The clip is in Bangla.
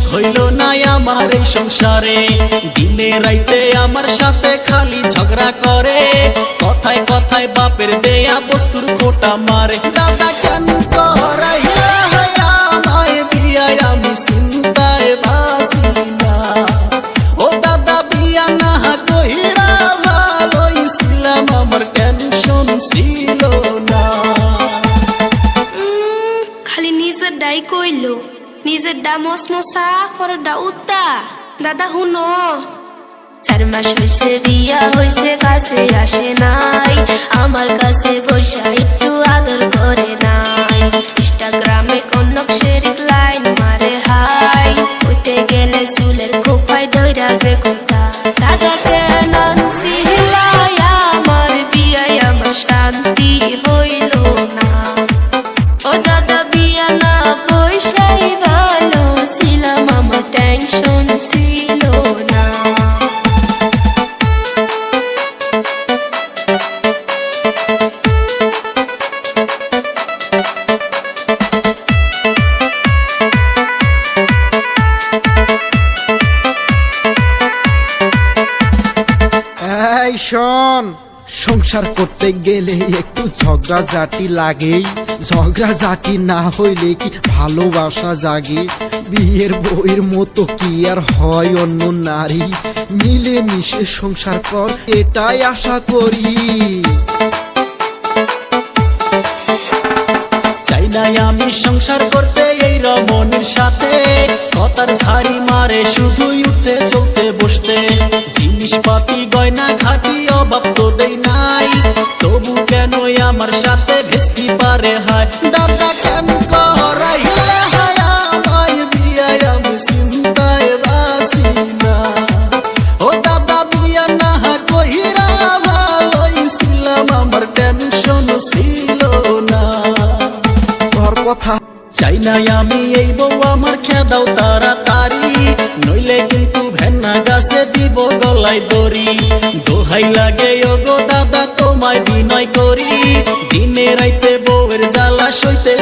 সুখ হইল না আমার এই সংসারে। দিনে রাইতে আমার সাথে খালি ঝগড়া করে, কথায় কথায় বাপের দেয়া বস্তুর খোটা মারে। দাদা কেন করাইলা আমায় বিয়া, আমি চিন্তায় বাঁচি না। ও দাদা বিয়া না কইরা ভালোই ছিলাম, আমার টেনশন ছিল না। খালি নিজের ডাই কইল, নিজের ডা মসমসা পর ডা উত্তা। দাদা হুনো 4 মাস হইছে বিয়া হইছে, কাছে আসে নাই, আমার কাছে বৈশা একটু আদর করে নাই। ইনস্টাগ্রামে কনক শেরিক লাইন মারে হাই, হইতে গেলে চুলের খোপায় ধইরা যে কোথা। দাদা কেন ছিলাই আমার বিয়ায়, আমার শান্তি হইল না। ও দাদা বিয়া না পয়সাই ভালো ছিলাম, আমার টেনশন ছিল না। এই শোন, সংসার করতে গেলে একটু ঝগড়াঝাটি লাগেই। ঝগড়াঝাটি না হইলে কি ভালোবাসা জাগে? বিয়ের বউয়ের মতো কি আর হয় অন্য নারী? মিলে মিশে সংসার কর, এটাই আশা করি। চাই নাই আমি সংসার করতে এই রমণীর সাথে, কথার ঝাড়ি মারে শুধুই উঠতে চলতে বসতে। জিনিসপাতি গয়না খাতি অভাব তো দেই নাই, তবু কেন আমার সাথে ভেস্তি পারে হায়। দাদা কেন করাইলা আমায় বিয়া, আমি চিন্তায় বাঁচি না। ও দাদা বিয়া না কইরা ভালোই ছিলাম, আমার টেনশন ছিল না। তোর কথা চাই নাই আমি এই বউ আমার খেদাও তাড়াতাড়ি, নইলে কিন্তু ভেন্না গাছে দিব গলায় দড়ি। দোহাই লাগে ও গো দাদা তোমায় বিনয় করি, দিনে রাইতে বউয়ের জ্বালা সইতে